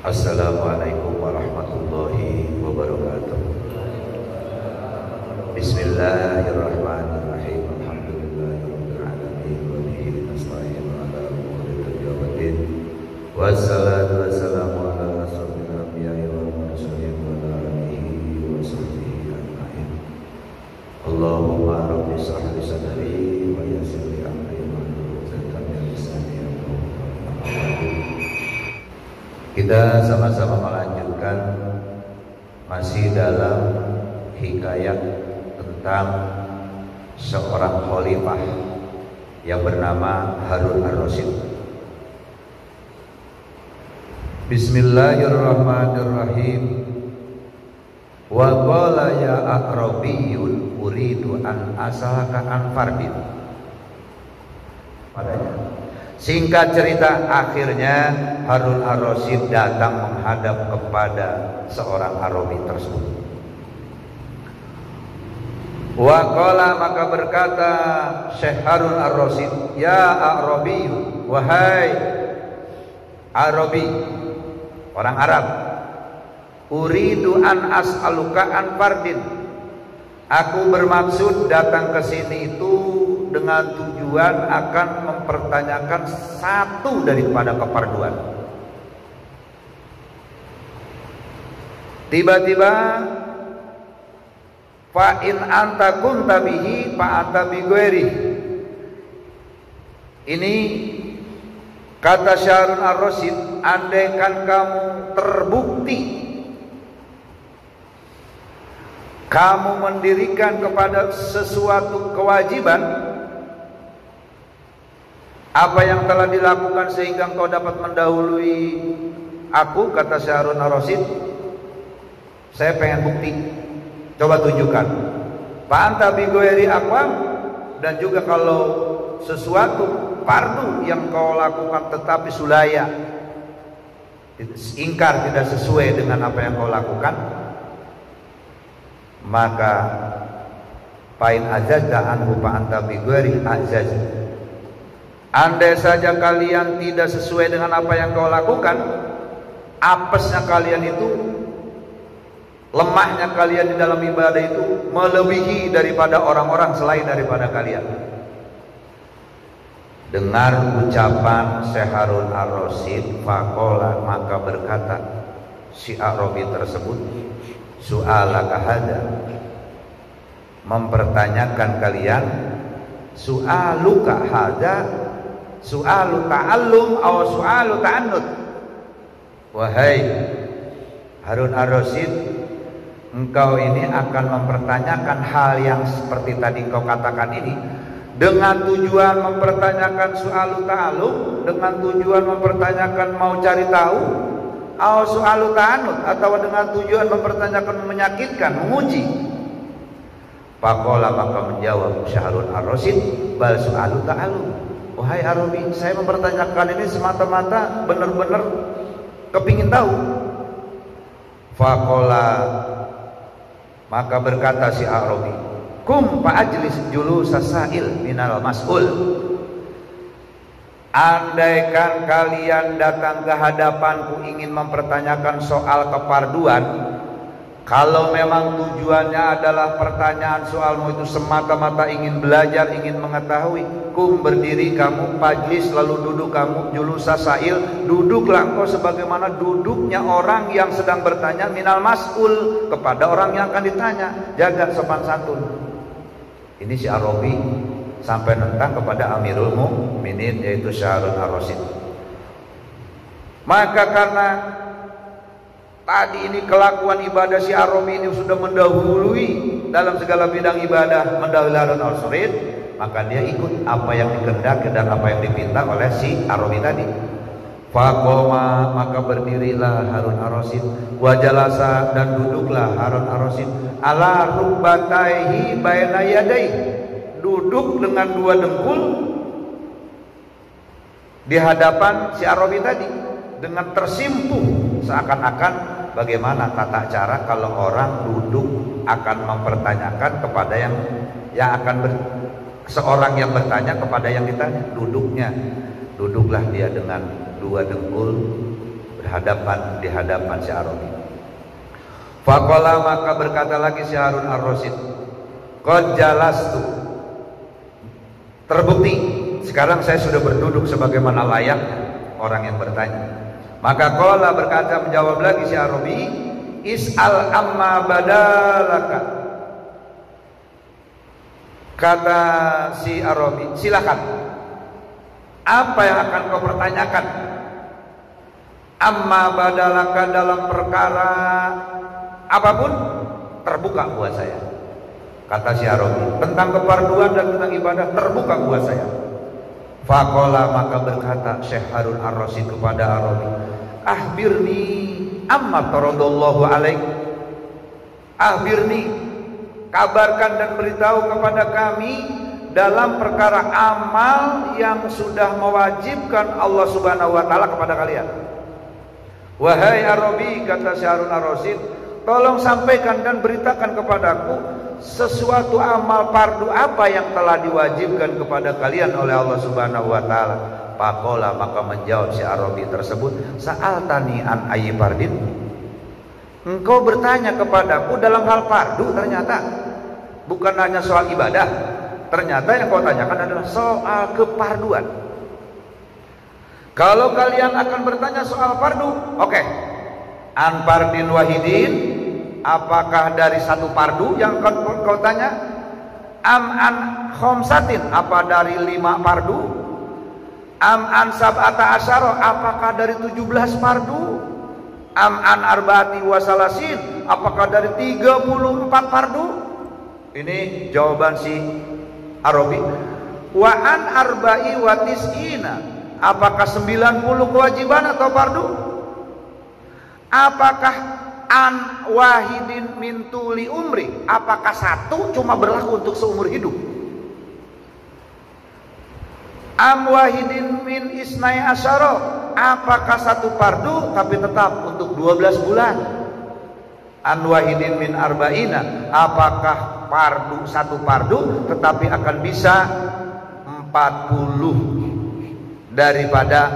Assalamualaikum warahmatullahi wabarakatuh. Bismillahirrahmanirrahim. Alhamdulillahirabbil alamin wa bihi nasta'inu ala umuri dunya waddin. Wassalatu wassalamu ala asrofil anbiya'i wal mursalin wa ala alihi wa sahbihi ajma'in. Allahumma rabbi shrah li sadri wa yassir li amri wahlul 'uqdatam min lisani yafqahu qawli. Kita sama-sama melanjutkan masih dalam hikayat tentang seorang khalifah yang bernama Harun ar-Rasyid. Bismillahirrahmanirrahim. Wa qala ya a'rabiyyun uridu an as'alaka an fardin. Singkat cerita, akhirnya Harun ar-Rasyid datang menghadap kepada seorang Arabi tersebut. Wa qala, maka berkata Syekh Harun ar-Rasyid, ya Arabi, wahai Arabi, orang Arab, uridu an as'aluka an fardin. Aku bermaksud datang ke sini itu dengan tujuan akan mempertanyakan satu daripada keparduan. Tiba-tiba fa in anta kunta bihi fa anta bi ghairi. Ini kata Harun ar-Rasyid, andaikan kamu terbukti kamu mendirikan kepada sesuatu kewajiban apa yang telah dilakukan sehingga engkau dapat mendahului aku, kata Harun ar-Rasyid, saya pengen bukti, coba tunjukkan. Fa anta bi ghairi aqwam, dan juga kalau sesuatu fardu yang kau lakukan tetapi sulaya, ingkar, tidak sesuai dengan apa yang kau lakukan, maka fa'in azazta anhu fa anta bi ghairi azaz. Andai saja kalian tidak sesuai dengan apa yang kau lakukan, apesnya kalian itu, lemahnya kalian di dalam ibadah itu melebihi daripada orang-orang selain daripada kalian. Dengar ucapan Syekh Harun ar-Rasyid, faqala, maka berkata si Arabi tersebut, su'alaka hadza, mempertanyakan kalian, su'aluka hadza, su'alu ta'allum atau su'alu ta'annud. Wahai Harun ar-Rasyid, engkau ini akan mempertanyakan hal yang seperti tadi kau katakan ini dengan tujuan mempertanyakan su'alu ta'allum, dengan tujuan mempertanyakan mau cari tahu, atau su'alu ta'annud, atau dengan tujuan mempertanyakan menyakitkan, menguji. Faqala, maka menjawab Harun ar-Rasyid, bal su'alu ta'allum. Wahai Arabi, saya mempertanyakan ini semata-mata benar-benar kepingin tahu. Faqala, maka berkata si Arabi, kum fa'ajlis julusa sa'il minal mas'ul. Andaikan kalian datang ke hadapanku ingin mempertanyakan soal keparduan, kalau memang tujuannya adalah pertanyaan soalmu itu semata-mata ingin belajar, ingin mengetahui, kum, berdiri kamu, pajlis, lalu duduk kamu, julusa sa'il, duduklah engkau sebagaimana duduknya orang yang sedang bertanya, minal mas'ul, kepada orang yang akan ditanya. Jaga sopan santun. Ini si Arabi sampai nentang kepada Amirul Mukminin, yaitu Harun ar-Rasyid. Maka karena tadi ini kelakuan ibadah si Arabi ini sudah mendahului dalam segala bidang ibadah, mendahului Harun ar-Rasyid, maka dia ikut apa yang dikehendaki dan apa yang dipinta oleh si Arabi tadi. Faqoma, maka berdirilah Harun ar-Rasyid, wa jalasa, dan duduklah Harun ar-Rasyid, ala rukbataihi baina yadaihi, duduk dengan dua dengkul di hadapan si Arabi tadi dengan tersimpuh, seakan-akan bagaimana tata cara kalau orang duduk akan mempertanyakan kepada yang akan seorang yang bertanya kepada yang ditanya. Duduklah dia dengan dua dengkul berhadapan di hadapan si Arabi. Faqala, maka berkata lagi si Harun ar-Rasyid, qad jalastu, terbukti sekarang saya sudah berduduk sebagaimana layaknya orang yang bertanya. Maka qala, berkata menjawab lagi si Arabi, is'al amma badalaka. Kata si Arabi, silakan, apa yang akan kau pertanyakan? Amma badalaka, dalam perkara apapun terbuka buat saya. Kata si Arabi, tentang keparduan dan tentang ibadah terbuka buat saya. Faqala, maka berkata Syekh Harun ar-Rasyid kepada Arabi, akhbirni amma taradallahu alaik. Akhbirni, kabarkan dan beritahu kepada kami dalam perkara amal yang sudah mewajibkan Allah Subhanahu wa taala kepada kalian. Wahai Arabi, kata Syekh Harun ar-Rasyid, tolong sampaikan dan beritakan kepadaku sesuatu amal fardu apa yang telah diwajibkan kepada kalian oleh Allah Subhanahu wa taala. Faqala, maka menjawab si Arabi tersebut, sa'altani an ayyi fardin. Engkau bertanya kepadaku dalam hal fardu, ternyata bukan hanya soal ibadah. Ternyata yang kau tanyakan adalah soal keparduan. Kalau kalian akan bertanya soal fardu, oke. An fardin wahidin, apakah dari satu fardu yang kau tanya? An khamsatin, apa dari 5 fardu? An sab'ata asyara, apakah dari 17 fardu? An arba'ati wasalasin, apakah dari 34 fardu? Ini jawaban si Arabi. Wa an arba'i wa tis'ina, apakah 90 kewajiban atau fardu? Apakah an wahidin min tuli umri, apakah satu cuma berlaku untuk seumur hidup? Am wahidin min isnai asyara, apakah satu fardu tapi tetap untuk 12 bulan? An wahidin min arba'ina, apakah fardu satu fardu tetapi akan bisa 40 daripada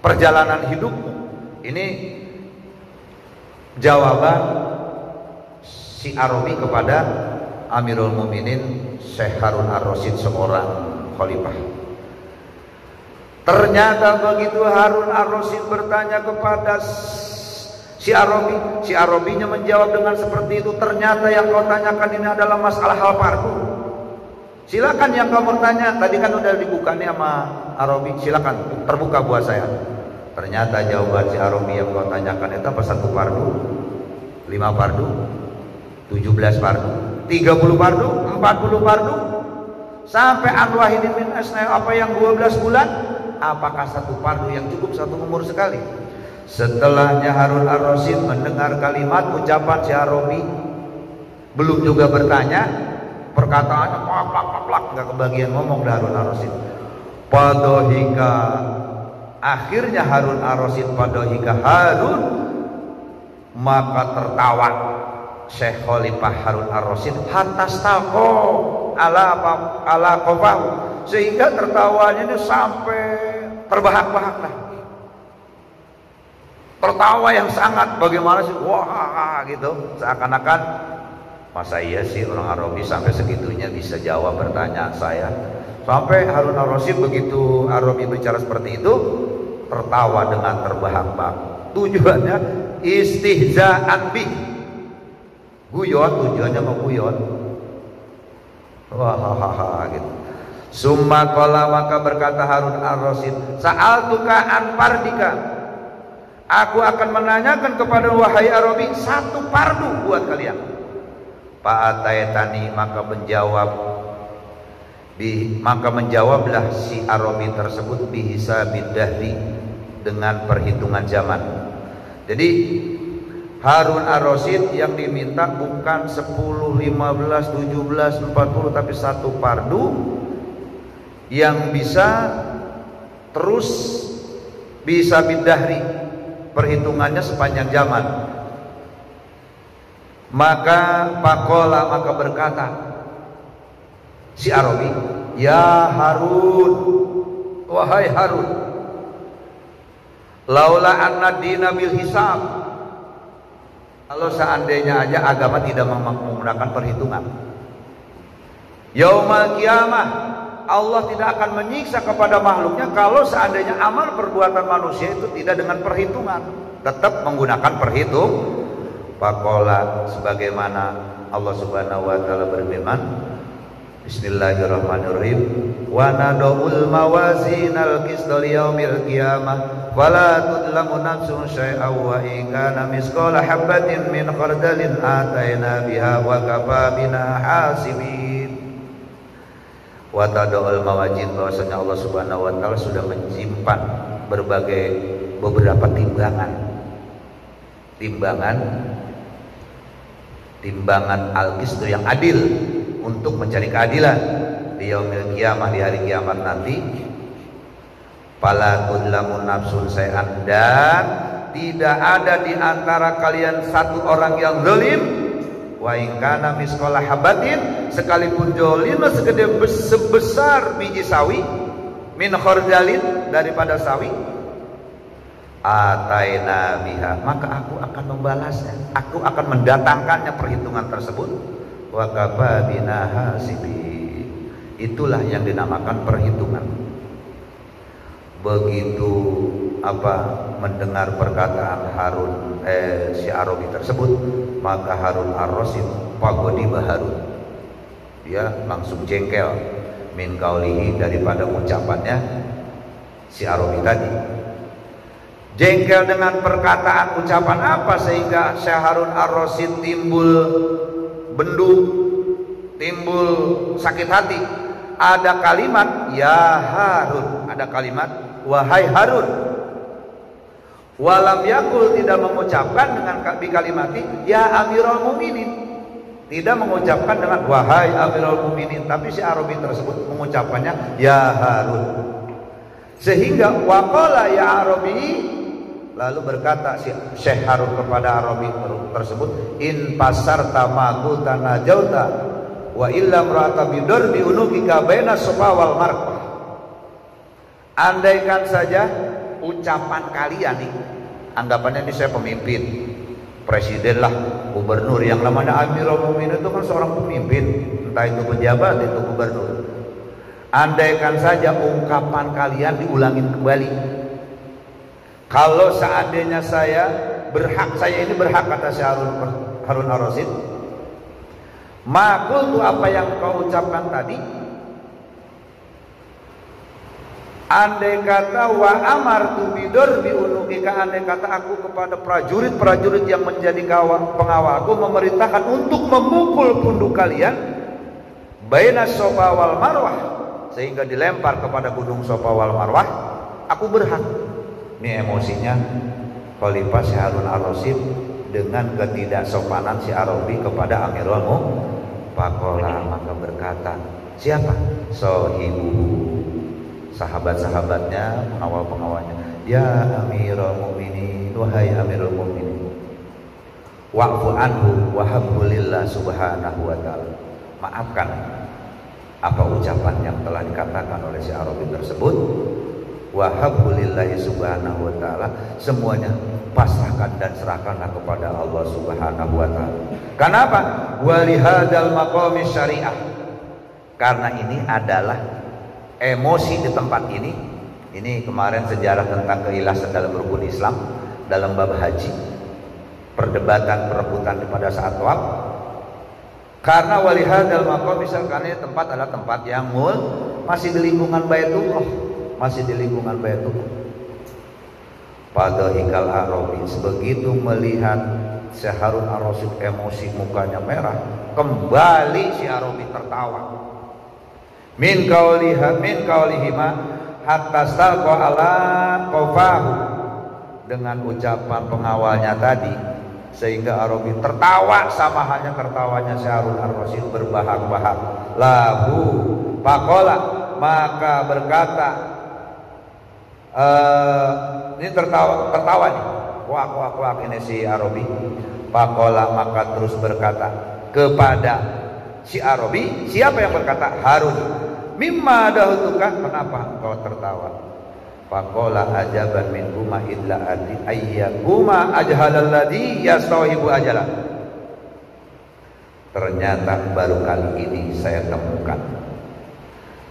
perjalanan hidupmu? Ini jawaban si Arabi kepada Amirul Mukminin Syekh Harun ar-Rasyid, seorang khalifah. Ternyata begitu Harun ar-Rasyid bertanya kepada si Arabi, si Arabinya menjawab dengan seperti itu, ternyata yang kau tanyakan ini adalah masalah hal fardu. Silakan yang kau bertanya, tadi kan udah dibuka nih sama Arabi, silakan terbuka buat saya. Ternyata jawaban si Arabi yang kau tanyakan itu apa? 1 fardu, 5 fardu, 17 fardu, 30 fardu, 40 fardu, sampai an wahidin min asnai, apa yang 12 bulan? Apakah 1 fardu yang cukup 1 umur sekali? Setelahnya Harun ar-Rasyid mendengar kalimat ucapan si Arabi, belum juga bertanya, perkataannya plak, nggak kebagian ngomong dah Harun ar-Rasyid. Padohika, akhirnya Harun ar-Rasyid, padohika Harun, maka tertawa Syekh Khalifah Harun ar-Rasyid, hatta staqo ala qafahu, sehingga tertawanya ini sampai terbahak-bahak lah. Tertawa yang sangat, bagaimana sih, wah gitu, seakan-akan masa iya sih orang Arabi sampai segitunya bisa jawab pertanyaan saya. Sampai Harun ar-Rasyid begitu Arabi bicara seperti itu, tertawa dengan terbahak-bahak. Tujuannya istihza'an bih, guyon, tujuannya mau guyon. Wah gitu. Summa qala, maka berkata Harun ar-Rasyid, sa'altuka an fardika, aku akan menanyakan kepada wahai Arabi 1 fardu buat kalian. Fa'ataitani, maka menjawablah si Arabi tersebut bihisabid dahri, dengan perhitungan zaman. Jadi Harun ar-Rasyid yang diminta bukan 10, 15, 17, 40, tapi 1 fardu yang bisa terus bisa bidahri, perhitungannya sepanjang zaman. Maka pakola, maka berkata si Arabi, ya Harun, wahai Harun, Laula anna dina bil hisab. Kalau seandainya aja agama tidak menggunakan perhitungan. Yaumal kiamah, Allah tidak akan menyiksa kepada makhluknya kalau seandainya amal perbuatan manusia itu tidak dengan perhitungan, tetap menggunakan perhitung. Faqala, sebagaimana Allah Subhanahu wa taala berfirman, Bismillahirrahmanirrahim, wa nadul mawazinal qista liyaumil qiyamah fala tudlamu nafsun syai'an wa in kana misqala habatin min khardalin ataina biha wa kafa bina hasibin. Wa tadul mawazin, bahwasanya Allah Subhanahu wa taala sudah menyimpan beberapa timbangan al-qist yang adil untuk mencari keadilan di yaumil qiyamah, di hari kiamat nanti. Fala tudlamu nafsun syai'an, dan tidak ada di antara kalian satu orang yang zalim. Wa in kana misqala habatin, sekalipun zalim sebesar biji sawi, min khardalin, daripada sawi, ataina biha, maka aku akan membalasnya, aku akan mendatangkannya perhitungan tersebut. Wa kafa bina hasibin, itulah yang dinamakan perhitungan. Begitu mendengar perkataan Sya'rabi tersebut, maka Harun ar-Rasyid fagodiba Harun, dia langsung jengkel min qaulihi, daripada ucapannya Sya'rabi tadi. Jengkel dengan perkataan ucapan apa sehingga Syekh Harun ar-Rasyid timbul bendung, timbul sakit hati? Ada kalimat ya Harun, ada kalimat wahai Harun. Walam yakul, tidak mengucapkan dengan kalimati ya Amirul Mukminin, tidak mengucapkan dengan wahai Amirul Mukminin, tapi si Arabi tersebut mengucapkannya ya Harun. Sehingga waqala ya Arabi, lalu berkata si Syekh Harun kepada Arabi tersebut, in pasarta magu tanajauta wa illam ra'ata bidur bi unukika baina safa wal marwah. Andaikan saja ucapan kalian nih, anggapannya ini saya pemimpin, presiden lah, gubernur, yang namanya Amirul Mukminin itu kan seorang pemimpin, entah itu pejabat, itu gubernur. Andaikan saja ungkapan kalian diulangin kembali. Kalau seandainya saya ini berhak, kata si Harun ar-Rasyid, makul tuh apa yang kau ucapkan tadi. Andai kata wa amartu bidur bi unukika, andai kata aku kepada prajurit-prajurit yang menjadi pengawalku memerintahkan untuk memukul pundak kalian baina Safa wal Marwah, sehingga dilempar kepada gunung Safa wal Marwah, aku berhak. Ini emosinya Khalifah Syekh Harun ar-Rasyid dengan ketidaksopanan si Arabi kepada Amirul Mukminin. Faqala, maka berkata siapa? Sahibu, sahabat-sahabatnya, pengawal-pengawalnya, ya Amirul Mukminin, wahai Amirul Mukminin, wa'fu anhu wa habbu lillah subhanahu wa ta'ala, maafkan apa ucapan yang telah dikatakan oleh si Arabi tersebut. Wa habbu lillahi subhanahu wa ta'ala, semuanya pasrahkan dan serahkanlah kepada Allah subhanahu wa ta'ala. Kenapa? Wa lihadzal maqami syariah, karena ini adalah emosi di tempat ini. Ini kemarin sejarah tentang keikhlasan dalam rukun Islam dalam bab haji, perdebatan perebutan pada saat tawaf. Karena walihadzal maqam, misalkan ini tempat adalah tempat yang masih di lingkungan Baitullah, masih di lingkungan Baitullah. Pada hikal Arabi, begitu melihat Syekh Harun ar-Rasyid emosi, mukanya merah, kembali si Arabi tertawa. Min qaulihima hatta stalqa ala qafahu, dengan ucapan pengawalnya tadi, sehingga Arabi tertawa sama halnya tertawanya Syekh Harun ar-Rasyid, berbahak-bahak. Lahu faqala, maka berkata ini tertawa nih, wak ini si Arabi. Faqala, maka terus berkata kepada si Arabi, siapa yang berkata? Harun. Mimma dahutuka, kenapa kau tertawa? Faqala ajaban min huma illa adri ayyakuma ajhalalladzi yastahibu ajala. Ternyata baru kali ini saya temukan,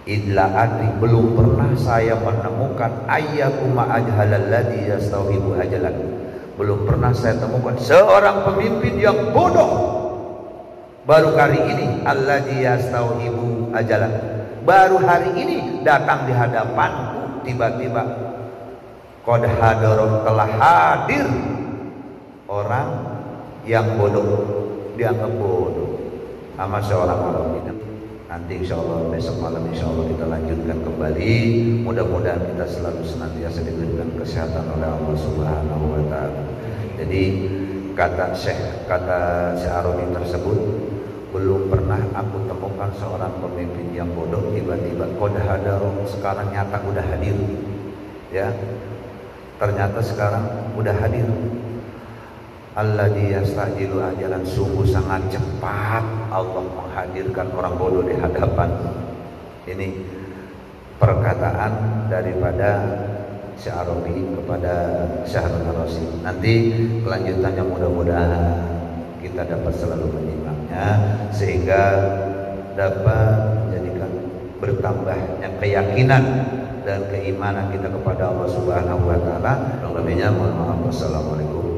illa adri, belum pernah saya menemukan, ayyakuma ajhalalladzi yastahibu ajalan, belum pernah saya temukan seorang pemimpin yang bodoh. Baru kali ini alladzi yastahibu ajalan, baru hari ini datang di hadapanku, tiba-tiba qad hadarun, telah hadir orang yang bodoh, dianggap bodoh sama seorang alim. Nanti insya Allah besok malam insya Allah kita lanjutkan kembali. Mudah-mudahan kita selalu senantiasa diberikan kesehatan oleh Allah Subhanahu wa Ta'ala. Jadi kata Syekh Arabi tersebut, belum pernah aku temukan seorang pemimpin yang bodoh, tiba-tiba qad hadarun, sekarang nyata udah hadir. Ya, ternyata sekarang udah hadir. Alladzi yastajilu ajalan, sungguh sangat cepat Allah menghadirkan orang bodoh di hadapan. Ini perkataan daripada Syekh Arabi kepada Syekh Ar-Rasyid. Nanti kelanjutannya mudah-mudahan kita dapat selalu menyimaknya sehingga dapat menjadikan bertambahnya keyakinan dan keimanan kita kepada Allah Subhanahu wa Ta'ala. Lebihnya mohon maaf. Wassalamualaikum